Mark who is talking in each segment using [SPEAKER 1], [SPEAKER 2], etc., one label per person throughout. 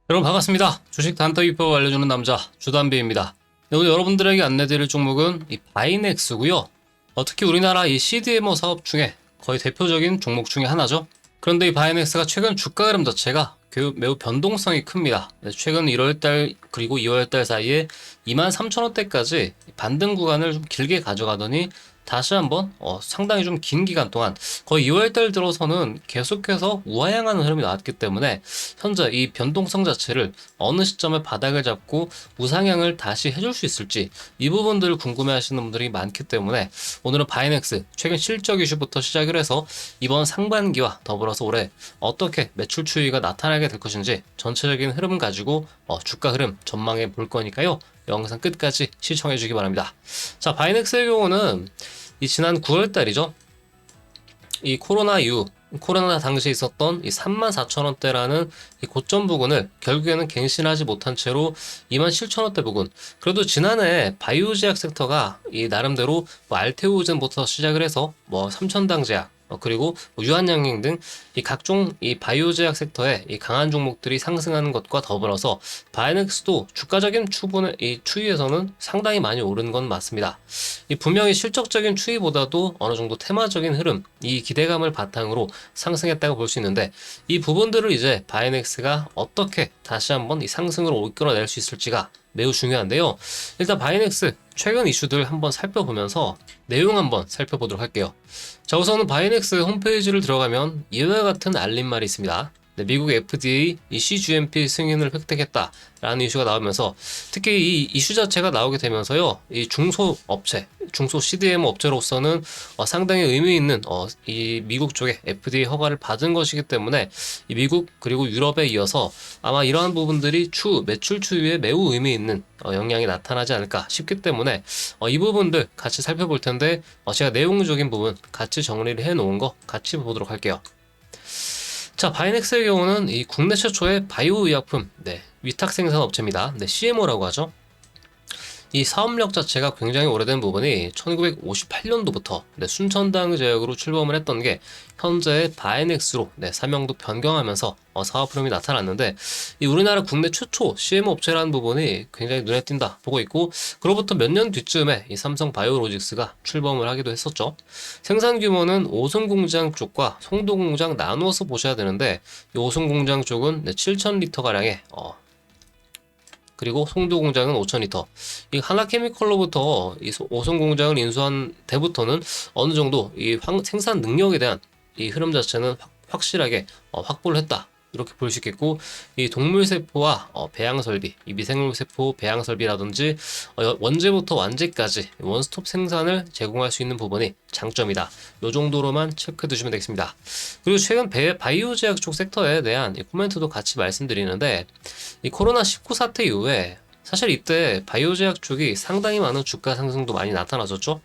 [SPEAKER 1] 여러분 반갑습니다. 주식 단타 비법 알려주는 남자 주단비입니다. 네, 오늘 여러분들에게 안내드릴 종목은 이 바이넥스고요. 특히 우리나라 이 CDMO 사업 중에 거의 대표적인 종목 중에 하나죠. 그런데 이 바이넥스가 최근 주가 흐름 자체가 매우 변동성이 큽니다. 네, 최근 1월달 그리고 2월달 사이에 23,000원대까지 반등 구간을 좀 길게 가져가더니 다시 한번 상당히 좀 긴 기간 동안 거의 2월달 들어서는 계속해서 우하향하는 흐름이 나왔기 때문에 현재 이 변동성 자체를 어느 시점에 바닥을 잡고 우상향을 다시 해줄 수 있을지 이 부분들을 궁금해하시는 분들이 많기 때문에 오늘은 바이넥스 최근 실적 이슈부터 시작을 해서 이번 상반기와 더불어서 올해 어떻게 매출 추이가 나타나게 될 것인지 전체적인 흐름 가지고 주가 흐름 전망해 볼 거니까요. 영상 끝까지 시청해 주기 바랍니다. 자, 바이넥스의 경우는 이 지난 9월 달이죠. 이 코로나 당시에 있었던 이 34,000원대라는 이 고점 부근을 결국에는 갱신하지 못한 채로 27,000원대 부근. 그래도 지난해 바이오 제약 섹터가 이 나름대로 뭐 알테오젠부터 시작을 해서 뭐 삼천당 제약 그리고 뭐 유한양행 등 이 각종 이 바이오 제약 섹터의 이 강한 종목들이 상승하는 것과 더불어서 바이넥스도 주가적인 이 추이에서는 상당히 많이 오른 건 맞습니다. 이 분명히 실적적인 추이보다도 어느 정도 테마적인 흐름, 이 기대감을 바탕으로 상승했다고 볼 수 있는데 이 부분들을 이제 바이넥스가 어떻게 다시 한번 이 상승으로 이끌어낼 수 있을지가 매우 중요한데요. 일단 바이넥스 최근 이슈들 한번 살펴보면서 내용 한번 살펴보도록 할게요. 자, 우선은 바이넥스 홈페이지를 들어가면 이와 같은 알림말이 있습니다. 네, 미국 FDA 이 CGMP 승인을 획득했다라는 이슈가 나오면서 특히 이 이슈 자체가 나오게 되면서요, 이 중소 CDMO 업체로서는 상당히 의미 있는 이 미국 쪽에 FDA 허가를 받은 것이기 때문에 이 미국 그리고 유럽에 이어서 아마 이러한 부분들이 매출 추이에 매우 의미 있는 영향이 나타나지 않을까 싶기 때문에 이 부분들 같이 살펴볼 텐데 제가 내용적인 부분 같이 정리를 해 놓은 거 같이 보도록 할게요. 자, 바이넥스의 경우는 이 국내 최초의 바이오 의약품 위탁 생산 업체입니다. CMO라고 하죠. 이 사업력 자체가 굉장히 오래된 부분이 1958년도부터 순천당 제약으로 출범을 했던 게 현재 바이넥스로 사명도 변경하면서 사업 흐름이 나타났는데 이 우리나라 국내 최초 CMO 업체라는 부분이 굉장히 눈에 띈다 보고 있고, 그로부터 몇 년 뒤쯤에 이 삼성 바이오로직스가 출범을 하기도 했었죠. 생산 규모는 오송 공장 쪽과 송도 공장 나누어서 보셔야 되는데 이 오송 공장 쪽은 7,000리터 가량의 그리고 송도 공장은 5,000리터. 이 하나케미컬로부터 이 오송 공장을 인수한 때부터는 어느 정도 이 생산 능력에 대한 이 흐름 자체는 확실하게 확보를 했다. 이렇게 볼 수 있겠고, 이 동물세포와 배양 설비, 이 미생물세포 배양 설비라든지 원재부터 완제까지 원스톱 생산을 제공할 수 있는 부분이 장점이다. 이 정도로만 체크해 두시면 되겠습니다. 그리고 최근 바이오 제약 쪽 섹터에 대한 이 코멘트도 같이 말씀드리는데, 이 코로나19 사태 이후에 사실 이때 바이오 제약 쪽이 상당히 많은 주가 상승도 많이 나타나졌죠.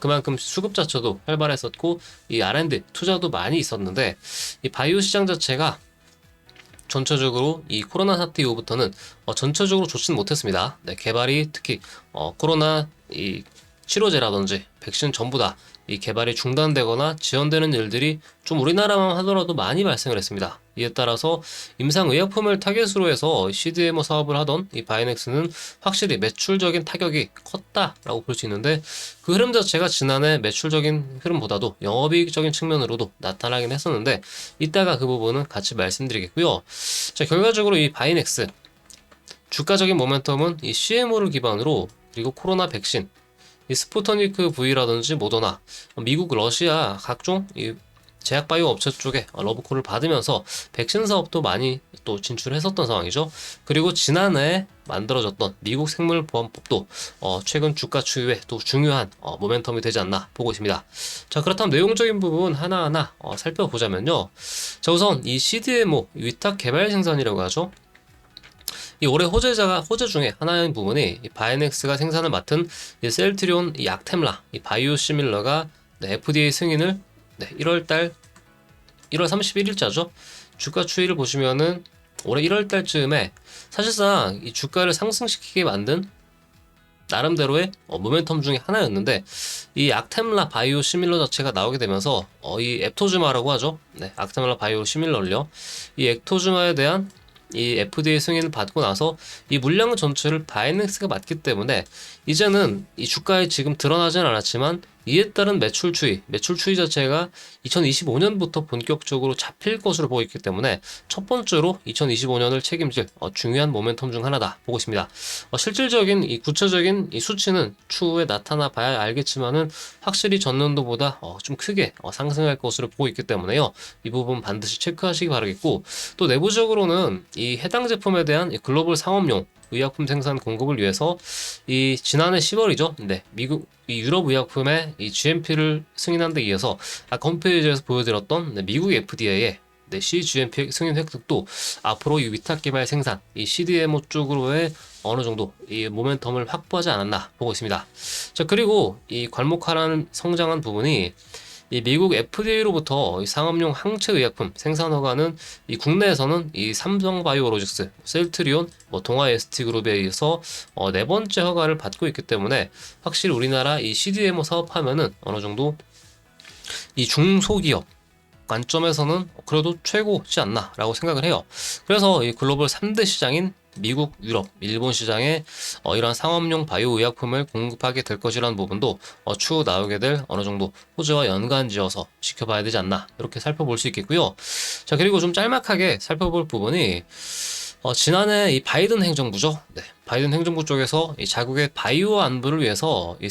[SPEAKER 1] 그만큼 수급 자체도 활발했었고 이 R&D 투자도 많이 있었는데 이 바이오 시장 자체가 전체적으로 이 코로나 사태 이후부터는 전체적으로 좋지는 못했습니다. 개발이 특히 코로나 이 치료제라든지 백신 전부 다 이 개발이 중단되거나 지연되는 일들이 좀 우리나라만 하더라도 많이 발생을 했습니다. 이에 따라서 임상의약품을 타겟으로 해서 CDMO 사업을 하던 이 바이넥스는 확실히 매출적인 타격이 컸다라고 볼 수 있는데, 그 흐름 자체가 지난해 매출적인 흐름보다도 영업이익적인 측면으로도 나타나긴 했었는데 이따가 그 부분은 같이 말씀드리겠고요. 자, 결과적으로 이 바이넥스 주가적인 모멘텀은 이 CMO를 기반으로, 그리고 코로나 백신 이 스푸트니크 V라든지 모더나, 미국, 러시아 각종 이 제약바이오 업체 쪽에 러브콜을 받으면서 백신 사업도 많이 또 진출했었던 상황이죠. 그리고 지난해 만들어졌던 미국 생물보안법도 최근 주가 추이에 또 중요한 모멘텀이 되지 않나 보고 있습니다. 자, 그렇다면 내용적인 부분 하나하나 살펴보자면요. 자, 우선 이 CDMO 위탁 개발 생산이라고 하죠. 이 올해 호재 중에 하나인 부분이 이 바이넥스가 생산을 맡은 이 셀트리온 이 약템라 이 바이오시밀러가 FDA 승인을 1월 31일자죠. 주가 추이를 보시면은 올해 1월 달쯤에 사실상 이 주가를 상승시키게 만든 나름대로의 모멘텀 중에 하나였는데, 이 악템라 바이오 시밀러 자체가 나오게 되면서 이 앱토즈마라고 하죠. 악템라 바이오 시밀러를요. 이 앱토즈마에 대한 이 FDA 승인을 받고 나서 이 물량 전체를 바이넥스가 맡기 때문에 이제는 이 주가에 지금 드러나진 않았지만 이에 따른 매출 추이 자체가 2025년부터 본격적으로 잡힐 것으로 보고 있기 때문에 첫 번째로 2025년을 책임질 중요한 모멘텀 중 하나다 보고 있습니다. 실질적인 이 구체적인 이 수치는 추후에 나타나 봐야 알겠지만은 확실히 전년도보다 좀 크게 상승할 것으로 보고 있기 때문에요. 이 부분 반드시 체크하시기 바라겠고, 또 내부적으로는 이 해당 제품에 대한 이 글로벌 상업용 의약품 생산 공급을 위해서 이 지난해 10월이죠. 네, 미국 이 유럽 의약품의 이 GMP를 승인한 데 이어서 아까 홈페이지에서 보여드렸던 미국 FDA의 CGMP 승인 획득도 앞으로 이 위탁 개발 생산, 이 CDMO 쪽으로의 어느 정도 이 모멘텀을 확보하지 않았나 보고 있습니다. 자, 그리고 이 괄목하라는 성장한 부분이 이 미국 FDA로부터 이 상업용 항체 의약품 생산 허가는 이 국내에서는 이 삼성바이오로직스, 셀트리온, 동아 ST그룹에 의해서 네 번째 허가를 받고 있기 때문에 확실히 우리나라 이 CDMO 사업하면은 어느 정도 이 중소기업 관점에서는 그래도 최고지 않나 라고 생각을 해요. 그래서 이 글로벌 3대 시장인 미국, 유럽, 일본 시장에 이러한 상업용 바이오 의약품을 공급하게 될 것이라는 부분도 추후 나오게 될 어느 정도 호재와 연관지어서 지켜봐야 되지 않나 이렇게 살펴볼 수 있겠고요. 자, 그리고 좀 짤막하게 살펴볼 부분이 지난해 이 바이든 행정부죠. 네, 바이든 행정부 쪽에서 이 자국의 바이오 안보를 위해서 이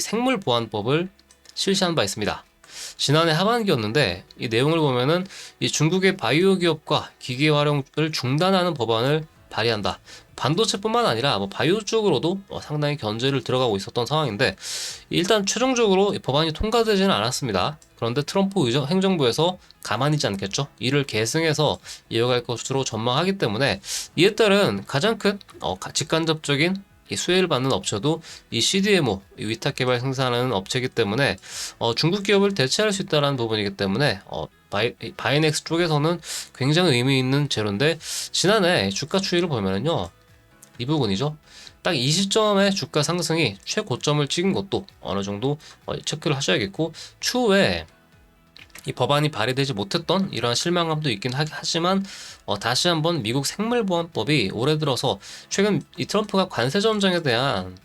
[SPEAKER 1] 생물 보안법을 실시한 바 있습니다. 지난해 하반기였는데 이 내용을 보면은 이 중국의 바이오 기업과 기계 활용을 중단하는 법안을 발의한다. 반도체뿐만 아니라 바이오 쪽으로도 상당히 견제를 들어가고 있었던 상황인데 일단 최종적으로 이 법안이 통과되지는 않았습니다. 그런데 트럼프 행정부에서 가만히 있지 않겠죠. 이를 계승해서 이어갈 것으로 전망하기 때문에 이에 따른 가장 큰 직간접적인 이 수혜를 받는 업체도 이 CDMO, 이 위탁 개발 생산하는 업체이기 때문에 중국 기업을 대체할 수 있다는 부분이기 때문에 바이넥스 쪽에서는 굉장히 의미 있는 재료인데 지난해 주가 추이를 보면은요, 이 부분이죠. 딱 이 시점에 주가 상승이 최고점을 찍은 것도 어느 정도 체크를 하셔야겠고, 추후에 이 법안이 발의되지 못했던 이러한 실망감도 있긴 하지만 다시 한번 미국 생물보안법이 올해 들어서 최근 이 트럼프가 관세 전쟁에 대한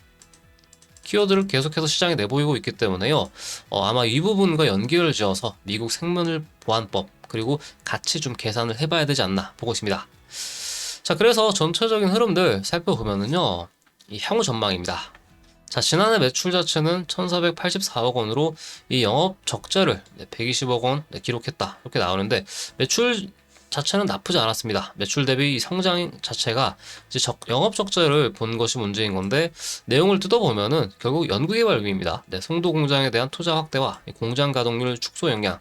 [SPEAKER 1] 키워드를 계속해서 시장에 내보이고 있기 때문에요. 아마 이 부분과 연결을 지어서 미국 생물보안법 그리고 같이 좀 계산을 해봐야 되지 않나 보고 있습니다. 자, 그래서 전체적인 흐름들 살펴보면은요, 이 향후 전망입니다. 자, 지난해 매출 자체는 1484억 원으로 이 영업 적자를 120억 원 기록했다 이렇게 나오는데 매출 자체는 나쁘지 않았습니다. 매출 대비 성장 자체가 이제 영업 적자를 본 것이 문제인 건데 내용을 뜯어보면은 결국 연구개발비입니다. 송도 공장에 대한 투자 확대와 공장 가동률 축소 영향,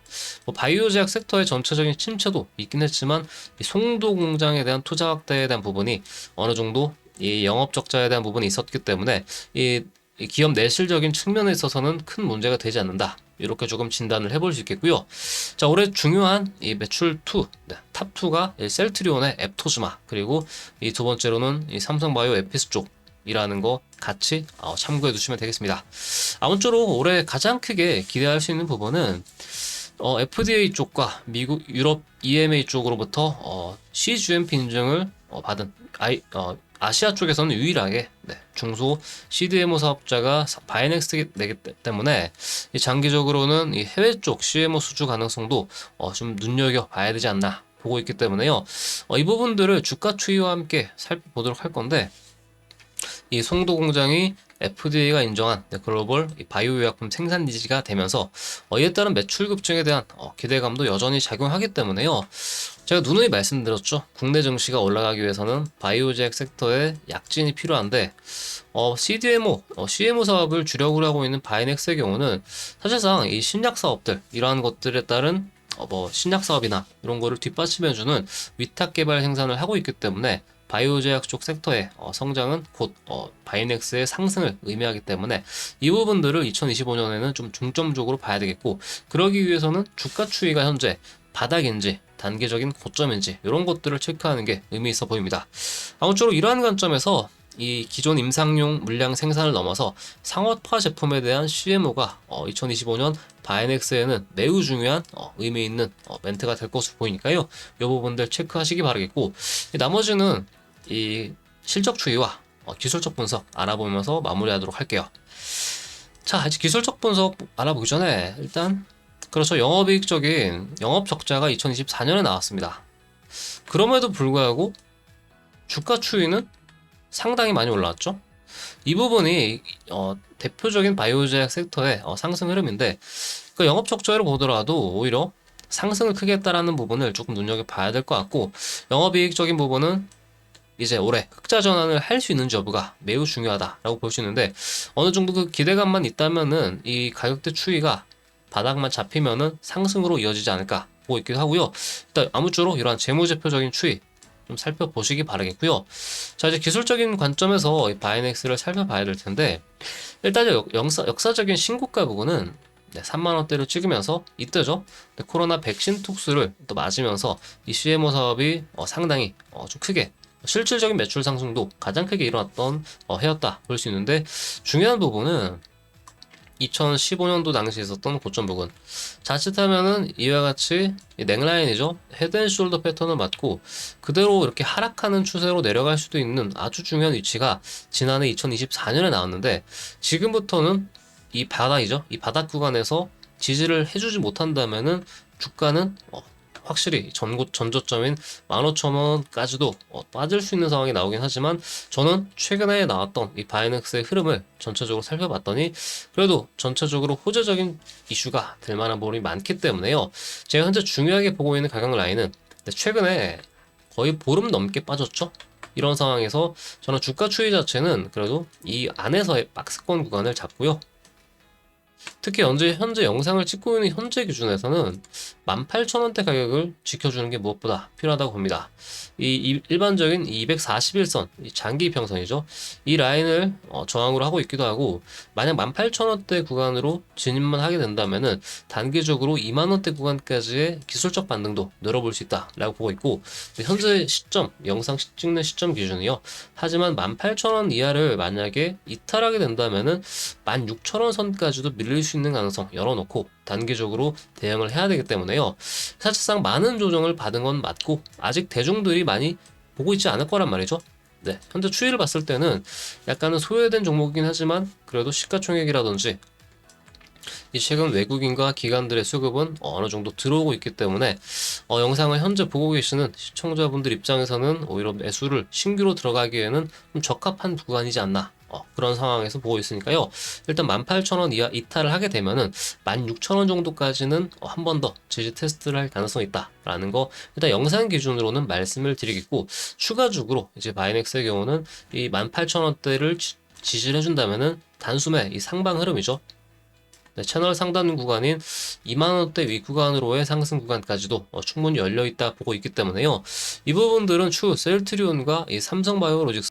[SPEAKER 1] 바이오 제약 섹터의 전체적인 침체도 있긴 했지만 이 송도 공장에 대한 투자 확대에 대한 부분이 어느 정도 이 영업 적자에 대한 부분이 있었기 때문에 이 기업 내실적인 측면에 있어서는 큰 문제가 되지 않는다. 이렇게 조금 진단을 해볼 수 있겠고요. 자, 올해 중요한 이 매출 2, 탑2가 셀트리온의 앱토즈마, 그리고 이 두 번째로는 이 삼성바이오 에피스 쪽이라는 거 같이 참고해 두시면 되겠습니다. 아무쪼록 올해 가장 크게 기대할 수 있는 부분은 FDA 쪽과 미국, 유럽 EMA 쪽으로부터 CGMP 인증을 받은 아시아 쪽에서는 유일하게 중소 CDMO 사업자가 바이넥스이기 때문에 장기적으로는 이 해외 쪽 CMO 수주 가능성도 좀 눈여겨봐야 되지 않나 보고 있기 때문에요. 이 부분들을 주가 추이와 함께 살펴보도록 할 건데, 이 송도 공장이 FDA가 인정한 글로벌 바이오 의약품 생산 니즈가 되면서 이에 따른 매출 급증에 대한 기대감도 여전히 작용하기 때문에요. 제가 누누이 말씀드렸죠. 국내 증시가 올라가기 위해서는 바이오 제약 섹터에 약진이 필요한데 CDMO, CMO 사업을 주력으로 하고 있는 바이넥스의 경우는 사실상 이 신약 사업들 이러한 것들에 따른 신약 사업이나 이런 거를 뒷받침해주는 위탁 개발 생산을 하고 있기 때문에 바이오 제약 쪽 섹터의 성장은 곧 바이넥스의 상승을 의미하기 때문에 이 부분들을 2025년에는 좀 중점적으로 봐야 되겠고, 그러기 위해서는 주가 추이가 현재 바닥인지 단계적인 고점인지 이런 것들을 체크하는 게 의미 있어 보입니다. 아무쪼록 이러한 관점에서 이 기존 임상용 물량 생산을 넘어서 상업화 제품에 대한 CMO가 2025년 바이넥스에는 매우 중요한 의미 있는 멘트가 될 것으로 보이니까요. 이 부분들 체크하시기 바라겠고, 나머지는 이 실적 추이와 기술적 분석 알아보면서 마무리하도록 할게요. 자, 이제 기술적 분석 알아보기 전에 일단 그렇죠. 영업이익적인 영업 적자가 2024년에 나왔습니다. 그럼에도 불구하고 주가 추이는 상당히 많이 올라왔죠. 이 부분이 대표적인 바이오제약 섹터의 상승 흐름인데, 그 영업 적자를 보더라도 오히려 상승을 크게 했다라는 부분을 조금 눈여겨봐야 될 것 같고, 영업이익적인 부분은 이제 올해 흑자 전환을 할 수 있는지 여부가 매우 중요하다라고 볼 수 있는데, 어느 정도 그 기대감만 있다면은 이 가격대 추이가 바닥만 잡히면은 상승으로 이어지지 않을까 보고 있기도 하고요. 일단 아무쪼록 이러한 재무제표적인 추이 좀 살펴보시기 바라겠고요. 자, 이제 기술적인 관점에서 이 바이넥스를 살펴봐야 될 텐데, 일단 역사적인 신고가 부분은 3만 원대를 찍으면서 이때죠. 코로나 백신 특수를 또 맞으면서 이 CMO 사업이 상당히 좀 크게 실질적인 매출 상승도 가장 크게 일어났던 해였다 볼 수 있는데, 중요한 부분은 2015년도 당시 있었던 고점 부분, 자칫하면은 이와 같이 넥라인이죠, 헤드앤숄더 패턴을 맞고 그대로 이렇게 하락하는 추세로 내려갈 수도 있는 아주 중요한 위치가 지난해 2024년에 나왔는데, 지금부터는 이 바닥이죠, 이 바닥 구간에서 지지를 해주지 못한다면은 주가는 확실히 전저점인 15,000원까지도 빠질 수 있는 상황이 나오긴 하지만, 저는 최근에 나왔던 이 바이넥스의 흐름을 전체적으로 살펴봤더니 그래도 전체적으로 호재적인 이슈가 될 만한 부분이 많기 때문에요. 제가 현재 중요하게 보고 있는 가격 라인은 최근에 거의 보름 넘게 빠졌죠. 이런 상황에서 저는 주가 추이 자체는 그래도 이 안에서의 박스권 구간을 잡고요. 특히 현재 영상을 찍고 있는 현재 기준에서는 18,000원대 가격을 지켜주는 게 무엇보다 필요하다고 봅니다. 이 일반적인 241선, 이 장기 평선이죠. 이 라인을 저항으로 하고 있기도 하고, 만약 18,000원대 구간으로 진입만 하게 된다면은 단기적으로 2만원대 구간까지의 기술적 반등도 늘어볼 수 있다라고 보고 있고, 현재 시점, 영상 찍는 시점 기준이요. 하지만 18,000원 이하를 만약에 이탈하게 된다면은 16,000원 선까지도 밀릴 수 있는 가능성 열어놓고 단기적으로 대응을 해야 되기 때문에요. 사실상 많은 조정을 받은 건 맞고 아직 대중들이 많이 보고 있지 않을 거란 말이죠. 네, 현재 추이를 봤을 때는 약간은 소외된 종목이긴 하지만 그래도 시가총액이라든지 이 최근 외국인과 기관들의 수급은 어느 정도 들어오고 있기 때문에 영상을 현재 보고 계시는 시청자분들 입장에서는 오히려 매수를 신규로 들어가기에는 좀 적합한 구간이지 않나, 그런 상황에서 보고 있으니까요. 일단 18,000원 이하 이탈을 하게 되면은 16,000원 정도까지는 한 번 더 지지 테스트를 할 가능성이 있다라는 거 일단 영상 기준으로는 말씀을 드리겠고, 추가적으로 이제 바이넥스의 경우는 이 18,000원대를 지지를 해준다면은 단숨에 이 상방 흐름이죠. 네, 채널 상단 구간인 2만원대 위 구간으로의 상승 구간까지도 충분히 열려있다 보고 있기 때문에요. 이 부분들은 추후 셀트리온과 이 삼성바이오로직스